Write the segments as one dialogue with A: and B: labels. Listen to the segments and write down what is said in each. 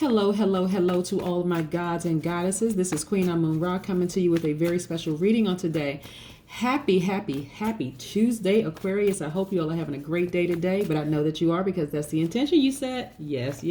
A: Hello, hello, hello to all of my gods and goddesses. This is Queen Amun Ra coming to you with a very special reading on today. Happy Tuesday, Aquarius. I hope you all are having a great day today, but I know that you are because that's the intention you set. Yes.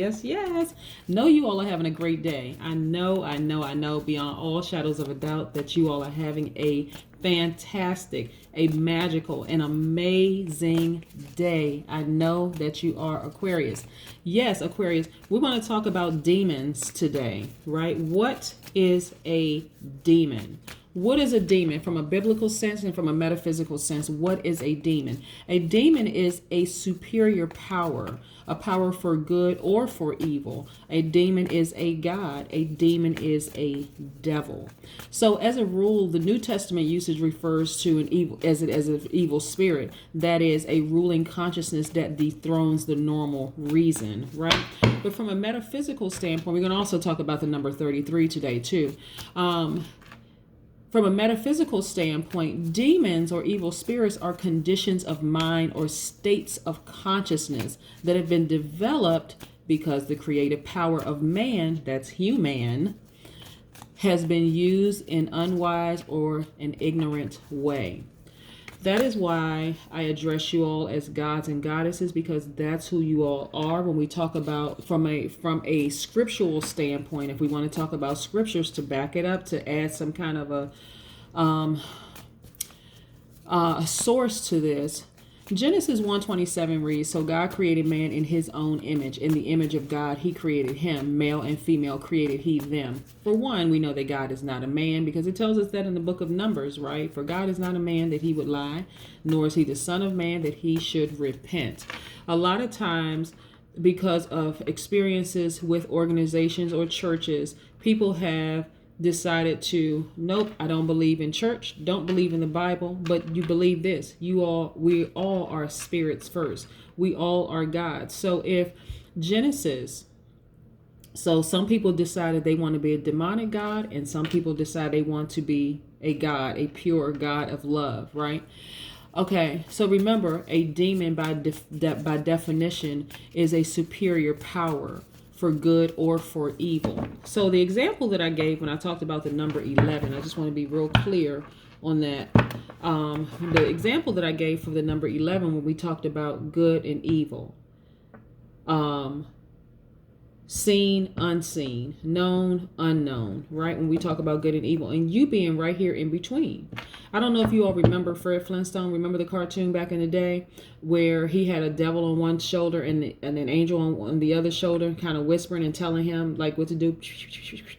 A: Know you all are having a great day. I know beyond all shadows of a doubt that you all are having a fantastic, a magical, an amazing day. I know that you are, Aquarius. Yes, Aquarius, we want to talk about demons today, right? What is a demon? What is a demon from a biblical sense and from a metaphysical sense? What is a demon? A demon is a superior power, a power for good or for evil. A demon is a god. A demon is a devil. So as a rule, the New Testament usage refers to an evil as an evil spirit. That is a ruling consciousness that dethrones the normal reason, right? But from a metaphysical standpoint, we're going to also talk about the number 33 today too. From a metaphysical standpoint, demons or evil spirits are conditions of mind or states of consciousness that have been developed because the creative power of man, that's human, has been used in unwise or an ignorant way. That is why I address you all as gods and goddesses, because that's who you all are. When we talk about from a scriptural standpoint, if we want to talk about scriptures to back it up, to add some kind of a source to this, Genesis 1:27 reads, "So God created man in his own image. In the image of God, he created him. Male and female created he them." For one, we know that God is not a man because it tells us that in the book of Numbers, right? For God is not a man that he would lie, nor is he the son of man that he should repent. A lot of times, because of experiences with organizations or churches, people have decided to, nope, I don't believe in church, don't believe in the Bible, but you believe this. We all are spirits first. We all are gods. So if Genesis, so some people decided they want to be a demonic god, and some people decide they want to be a god, a pure god of love, right? Okay, so remember, a demon by definition is a superior power for good or for evil. So the example that I gave when I talked about the number 11, I just want to be real clear on that. The example that I gave for the number 11 when we talked about good and evil, seen, unseen, known, unknown, right? When we talk about good and evil, and you being right here in between. I don't know if you all remember Fred Flintstone. Remember the cartoon back in the day where he had a devil on one shoulder and an angel on the other shoulder, kind of whispering and telling him like what to do.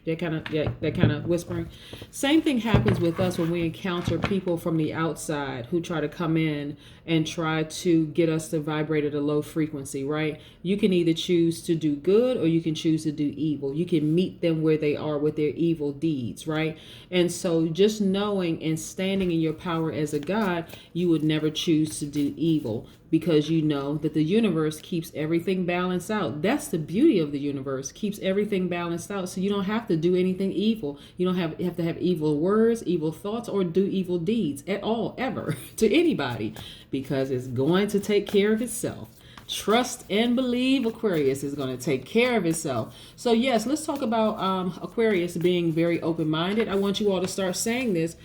A: That kind of whispering. Same thing happens with us when we encounter people from the outside who try to come in and try to get us to vibrate at a low frequency, right? You can either choose to do good or you can choose to do evil. You can meet them where they are with their evil deeds, right? And so just knowing and standing in your power as a god, you would never choose to do evil because you know that the universe keeps everything balanced out. That's the beauty of the universe, keeps everything balanced out. So you don't have to do anything evil. You don't have to have evil words, evil thoughts, or do evil deeds at all, ever, to anybody, because it's going to take care of itself. Trust and believe, Aquarius is going to take care of itself. So yes, let's talk about Aquarius being very open-minded. I want you all to start saying this,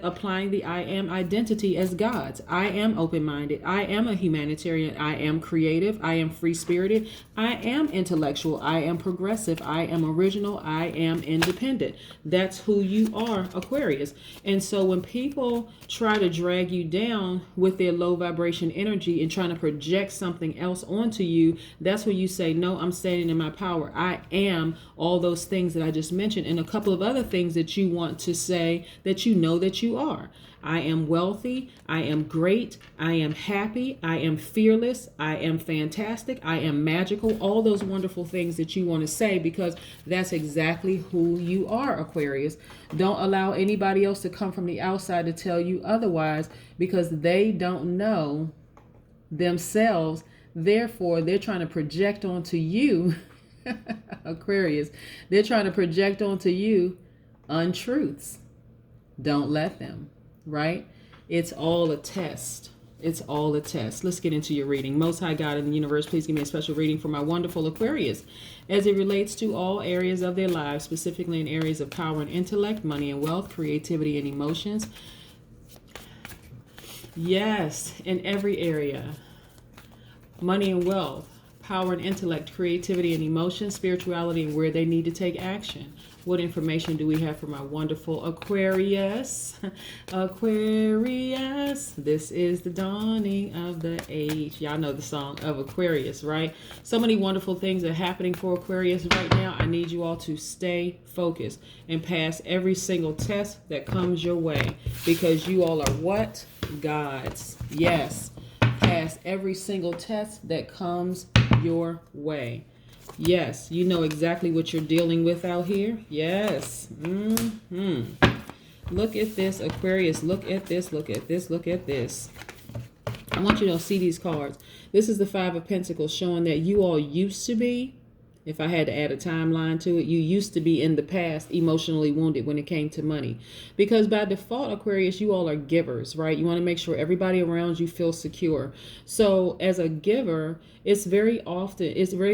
A: applying the I am identity as gods. I am open-minded. I am a humanitarian. I am creative. I am free-spirited. I am intellectual. I am progressive. I am original. I am independent. That's who you are, Aquarius. And so when people try to drag you down with their low vibration energy and trying to project something else onto you, that's where you say, no, I'm standing in my power. I am all those things that I just mentioned, and a couple of other things that you want to say that you know that you are. I am wealthy. I am great. I am happy. I am fearless. I am fantastic. I am magical. All those wonderful things that you want to say, because that's exactly who you are, Aquarius. Don't allow anybody else to come from the outside to tell you otherwise, because they don't know themselves. Therefore, they're trying to project onto you, Aquarius. They're trying to project onto you untruths. Don't let them, right? It's all a test. It's all a test. Let's get into your reading. Most High God in the universe, please give me a special reading for my wonderful Aquarius as it relates to all areas of their lives, specifically in areas of power and intellect, money and wealth, creativity and emotions. Yes, in every area. Money and wealth, power and intellect, creativity and emotion, spirituality, and where they need to take action. What information do we have for my wonderful Aquarius? Aquarius, this is the dawning of the age. Y'all know the song of Aquarius, right? So many wonderful things are happening for Aquarius right now. I need you all to stay focused and pass every single test that comes your way, because you all are what? Gods. Yes. Pass every single test that comes your way. Yes, you know exactly what you're dealing with out here. Yes. Look at this, Aquarius. Look at this, look at this, look at this. I want you to see these cards. This is the Five of Pentacles, showing that you all used to be, if I had to add a timeline to it, you used to be in the past emotionally wounded when it came to money. Because by default, Aquarius, you all are givers, right? You want to make sure everybody around you feels secure. So as a giver, it's very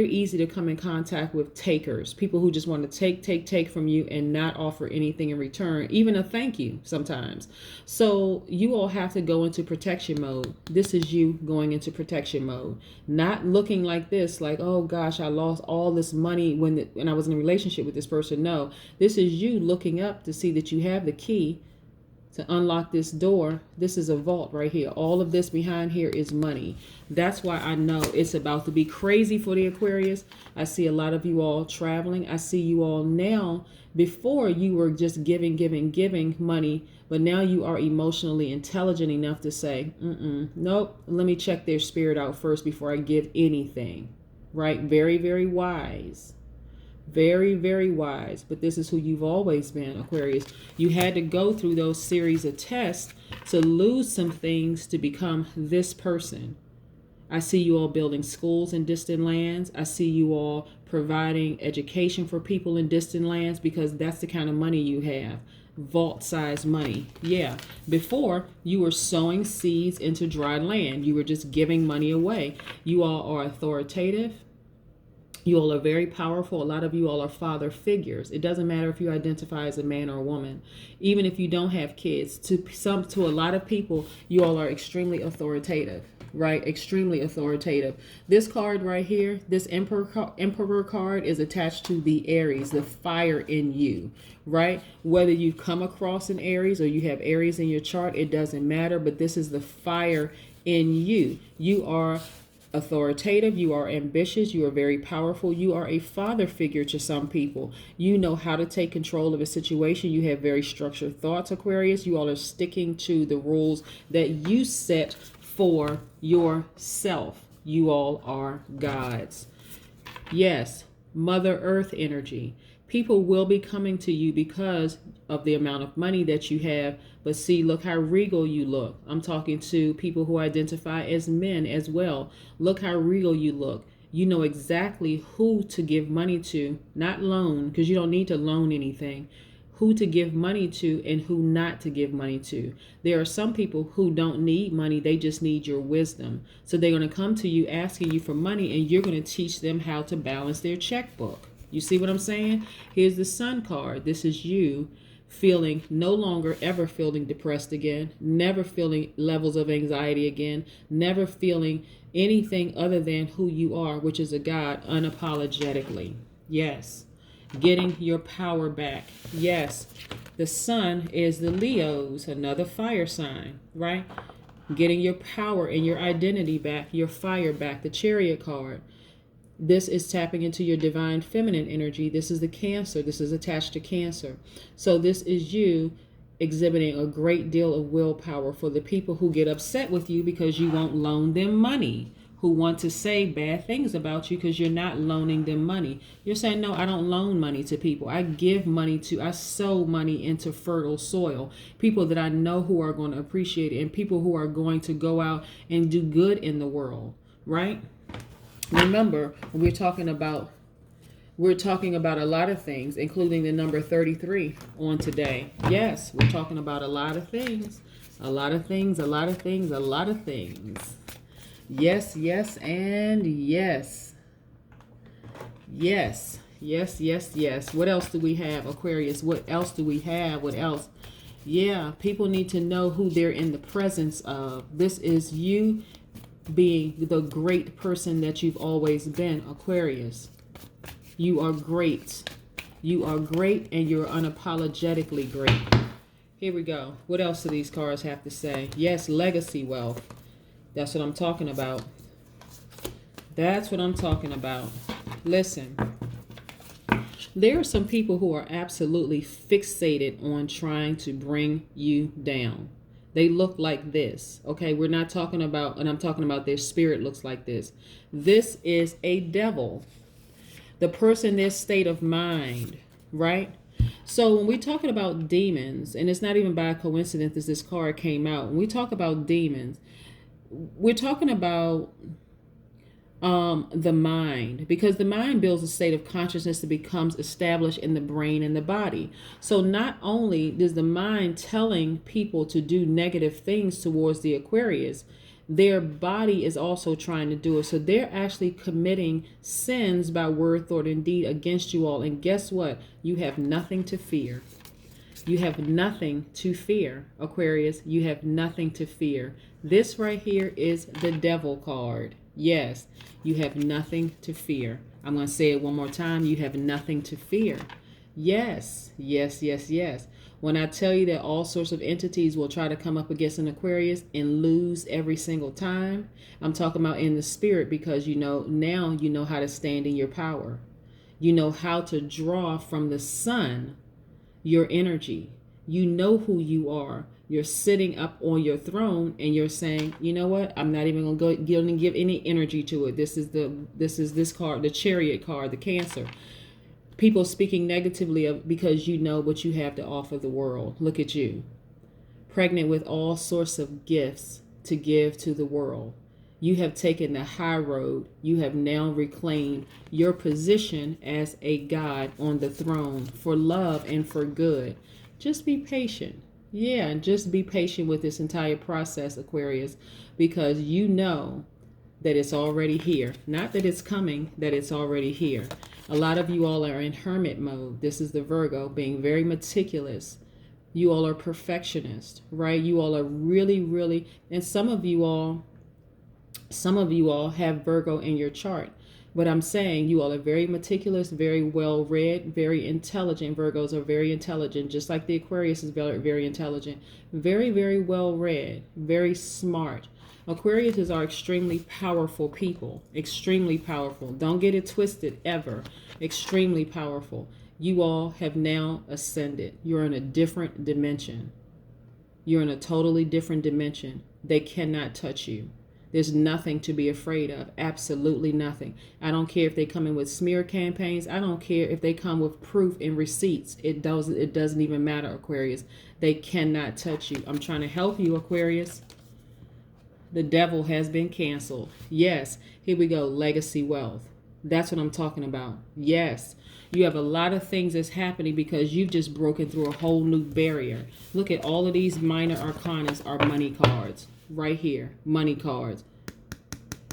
A: easy to come in contact with takers, people who just want to take from you and not offer anything in return, even a thank you sometimes. So you all have to go into protection mode. This is you going into protection mode, not looking like this, like, oh gosh, I lost all this money when I was in a relationship with this person. No, this is you looking up to see that you have the key to unlock this door. This is a vault right here. All of this behind here is money. That's why I know it's about to be crazy for the Aquarius. I see a lot of you all traveling. I see you all now. Before, you were just giving money, but now you are emotionally intelligent enough to say, nope, let me check their spirit out first before I give anything. Right? Very, very wise. Very, very wise. But this is who you've always been, Aquarius. You had to go through those series of tests to lose some things to become this person. I see you all building schools in distant lands. I see you all providing education for people in distant lands, because that's the kind of money you have. Vault-sized money. Yeah. Before, you were sowing seeds into dry land. You were just giving money away. You all are authoritative. You all are very powerful. A lot of you all are father figures. It doesn't matter if you identify as a man or a woman. Even if you don't have kids, to a lot of people, you all are extremely authoritative, right? Extremely authoritative. This card right here, this Emperor card, is attached to the Aries, the fire in you, right? Whether you've come across an Aries or you have Aries in your chart, it doesn't matter. But this is the fire in you. You are authoritative, you are ambitious, you are very powerful, you are a father figure to some people. You know how to take control of a situation. You have very structured thoughts, Aquarius. You all are sticking to the rules that you set for yourself. You all are gods. Yes, Mother Earth energy. People will be coming to you because of the amount of money that you have. But see, look how regal you look. I'm talking to people who identify as men as well. Look how regal you look. You know exactly who to give money to, not loan, because you don't need to loan anything. Who to give money to and who not to give money to. There are some people who don't need money. They just need your wisdom. So they're going to come to you asking you for money, and you're going to teach them how to balance their checkbook. You see what I'm saying? Here's the Sun card. This is you feeling no longer ever feeling depressed again, never feeling levels of anxiety again, never feeling anything other than who you are, which is a God, unapologetically. Yes. Getting your power back. Yes. The Sun is the Leos, another fire sign, right? Getting your power and your identity back, your fire back, the Chariot card. This is tapping into your divine feminine energy. This is the Cancer. This is attached to Cancer. So this is you exhibiting a great deal of willpower for the people who get upset with you because you won't loan them money, who want to say bad things about you because you're not loaning them money. You're saying, no, I don't loan money to people. I sow money into fertile soil. People that I know who are going to appreciate it, and people who are going to go out and do good in the world, right? Remember, we're talking about a lot of things, including the number 33 on today. Yes, we're talking about a lot of things. A lot of things, a lot of things, a lot of things. Yes, yes, and yes. Yes, yes, yes, yes. What else do we have, Aquarius? What else do we have? What else? Yeah, people need to know who they're in the presence of. This is you being the great person that you've always been, Aquarius. You are great. You are great, and you're unapologetically great. Here we go. What else do these cards have to say? Yes, legacy wealth. That's what I'm talking about. That's what I'm talking about. Listen, there are some people who are absolutely fixated on trying to bring you down. They look like this. Okay, we're not talking about, and I'm talking about their spirit looks like this. This is a devil. The person, their state of mind, right? So when we're talking about demons, and it's not even by coincidence that this card came out. When we talk about demons, we're talking about the mind, because the mind builds a state of consciousness that becomes established in the brain and the body. So not only is the mind telling people to do negative things towards the Aquarius, their body is also trying to do it. So they're actually committing sins by word, thought, and deed against you all. And guess what? You have nothing to fear. You have nothing to fear, Aquarius. You have nothing to fear. This right here is the devil card. Yes, you have nothing to fear. I'm going to say it one more time. You have nothing to fear. Yes, yes, yes, yes. When I tell you that all sorts of entities will try to come up against an Aquarius and lose every single time, I'm talking about in the spirit, because now you know how to stand in your power. You know how to draw from the sun your energy. You know who you are. You're sitting up on your throne and you're saying, you know what? I'm not even going to give any energy to it. This is this card, the Chariot card, the Cancer. People speaking negatively of, because you know what you have to offer the world. Look at you, pregnant with all sorts of gifts to give to the world. You have taken the high road. You have now reclaimed your position as a God on the throne for love and for good. Just be patient. Yeah, and just be patient with this entire process, Aquarius, because you know that it's already here. Not that it's coming, that it's already here. A lot of you all are in hermit mode. This is the Virgo, being very meticulous. You all are perfectionists, right? You all are really, really, and some of you all have Virgo in your chart. But I'm saying you all are very meticulous, very well read, very intelligent. Virgos are very intelligent, just like the Aquarius is very, very intelligent. Very, very well read, very smart. Aquariuses are extremely powerful people, extremely powerful. Don't get it twisted ever. Extremely powerful. You all have now ascended. You're in a different dimension. You're in a totally different dimension. They cannot touch you. There's nothing to be afraid of. Absolutely nothing. I don't care if they come in with smear campaigns. I don't care if they come with proof and receipts. It doesn't even matter, Aquarius. They cannot touch you. I'm trying to help you, Aquarius. The devil has been canceled. Yes, here we go. Legacy wealth. That's what I'm talking about. Yes, you have a lot of things that's happening because you've just broken through a whole new barrier. Look at all of these minor arcanas are money cards. Right here, money cards.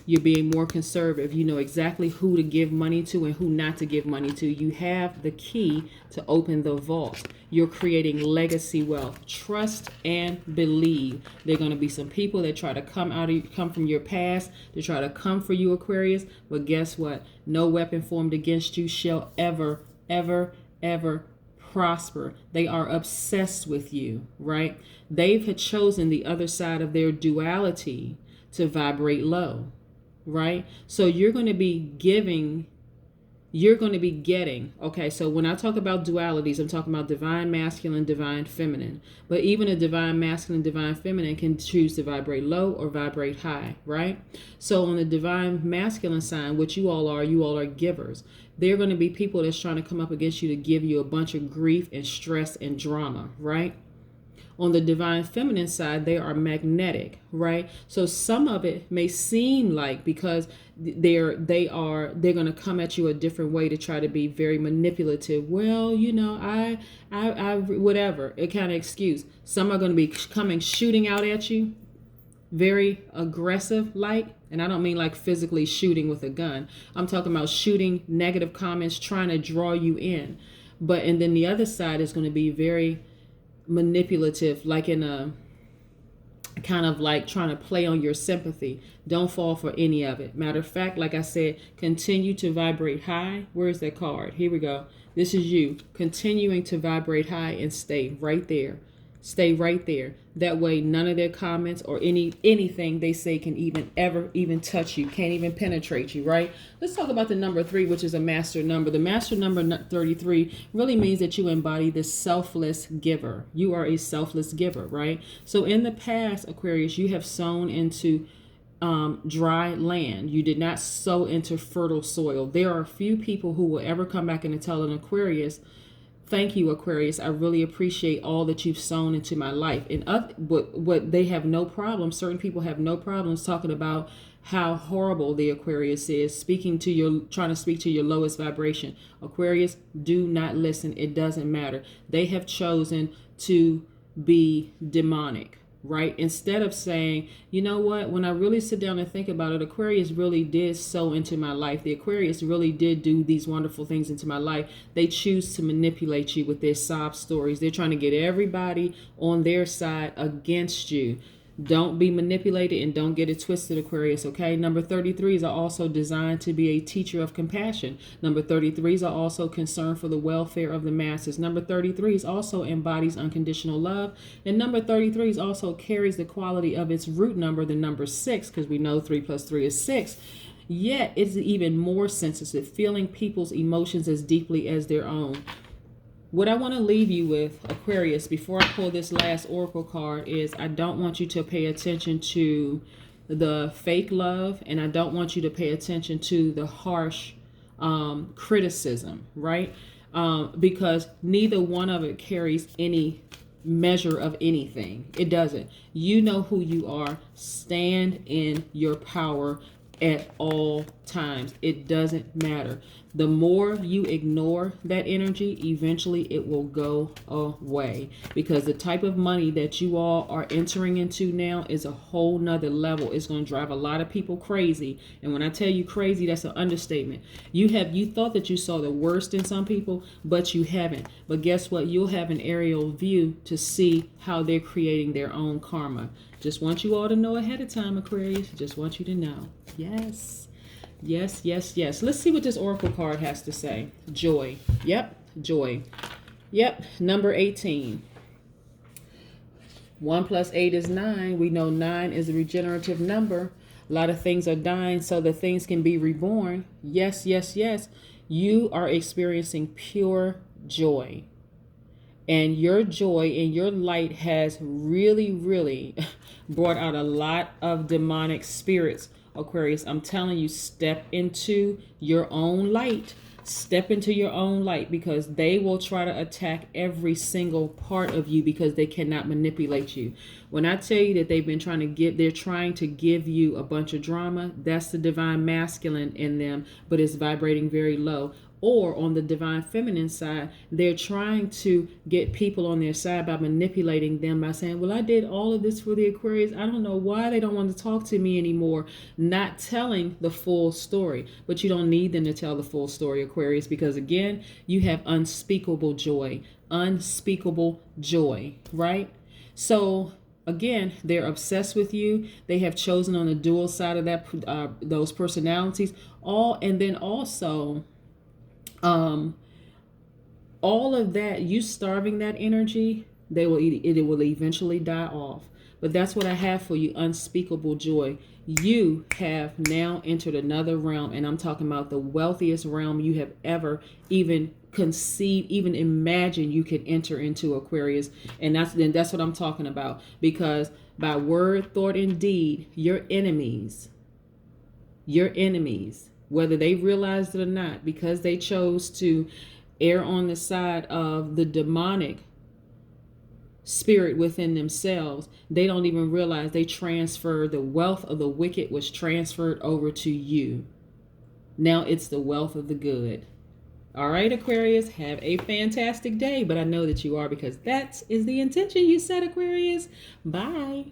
A: You're being more conservative. You know exactly who to give money to and who not to give money to. You have the key to open the vault. You're creating legacy wealth. Trust and believe. There are going to be some people that try to come from your past to try to come for you, Aquarius. But guess what? No weapon formed against you shall ever, ever, ever prosper. They are obsessed with you, right? They've chosen the other side of their duality to vibrate low, right? So you're going to be giving, you're going to be getting. Okay, so when I talk about dualities, I'm talking about divine masculine, divine feminine. But even a divine masculine, divine feminine can choose to vibrate low or vibrate high, right? So on the divine masculine side, what you all are givers. There are going to be people that's trying to come up against you to give you a bunch of grief and stress and drama, right? On the divine feminine side, they are magnetic, right? So some of it may seem like, because they're going to come at you a different way to try to be very manipulative. Well, I whatever, it kind of excuse. Some are going to be coming shooting out at you, very aggressive like, and I don't mean like physically shooting with a gun. I'm talking about shooting negative comments, trying to draw you in. And then the other side is going to be very manipulative, like in a kind of like trying to play on your sympathy. Don't fall for any of it. Matter of fact, like I said, continue to vibrate high. Where's that card? Here we go. This is you continuing to vibrate high and stay right there. Stay right there. That way, none of their comments or anything they say can even touch you, can't even penetrate you, right? Let's talk about the number 3, which is a master number. The master number 33 really means that you embody the selfless giver. You are a selfless giver, right? So in the past, Aquarius, you have sown into dry land. You did not sow into fertile soil. There are a few people who will ever come back and tell an Aquarius, thank you, Aquarius. I really appreciate all that you've sown into my life. And what they have no problem, certain people have no problems talking about how horrible the Aquarius is, trying to speak to your lowest vibration. Aquarius, do not listen. It doesn't matter. They have chosen to be demonic, right? Instead of saying, you know what, when I really sit down and think about it, Aquarius really did sow into my life. The Aquarius really did do these wonderful things into my life. They choose to manipulate you with their sob stories. They're trying to get everybody on their side against you. Don't be manipulated and don't get it twisted, Aquarius, okay? Number 33s are also designed to be a teacher of compassion. Number 33s are also concerned for the welfare of the masses. Number 33s also embodies unconditional love. And number 33s also carries the quality of its root number, the number 6, because we know 3 plus 3 is 6. Yet it's even more sensitive, feeling people's emotions as deeply as their own. What I want to leave you with, Aquarius, before I pull this last oracle card, is I don't want you to pay attention to the fake love, and I don't want you to pay attention to the harsh criticism, right? Because neither one of it carries any measure of anything. It doesn't. You know who you are. Stand in your power at all times. It doesn't matter. The more you ignore that energy, eventually it will go away, because the type of money that you all are entering into now is a whole nother level. It's going to drive a lot of people crazy. And when I tell you crazy, that's an understatement. You thought that you saw the worst in some people, but you haven't. But guess what? You'll have an aerial view to see how they're creating their own karma. Just want you all to know ahead of time, Aquarius. Just want you to know. Yes. Yes, yes, yes. Let's see what this oracle card has to say. Joy. Yep, joy. Yep, number 18. 1 plus 8 is 9. We know 9 is a regenerative number. A lot of things are dying so that things can be reborn. Yes, yes, yes. You are experiencing pure joy. And your joy and your light has really, really brought out a lot of demonic spirits, Aquarius. I'm telling you, step into your own light. Step into your own light, because they will try to attack every single part of you because they cannot manipulate you. When I tell you that they're trying to give you a bunch of drama, that's the divine masculine in them, but it's vibrating very low. Or on the divine feminine side, they're trying to get people on their side by manipulating them by saying, well, I did all of this for the Aquarius. I don't know why they don't want to talk to me anymore. Not telling the full story. But you don't need them to tell the full story, Aquarius, because again, you have unspeakable joy. Unspeakable joy, right? So again, they're obsessed with you. They have chosen on the dual side of that those personalities. And then also, all of that, you starving that energy, it will eventually die off. But that's what I have for you, unspeakable joy. You have now entered another realm, and I'm talking about the wealthiest realm you have ever even conceived, even imagined you could enter into, Aquarius. And that's what I'm talking about, because by word, thought, and deed, your enemies, whether they realized it or not, because they chose to err on the side of the demonic, spirit within themselves, they don't even realize they transfer the wealth of the wicked was transferred over to you. Now it's the wealth of the good. All right, Aquarius, have a fantastic day. But I know that you are, because that is the intention you set, Aquarius. Bye.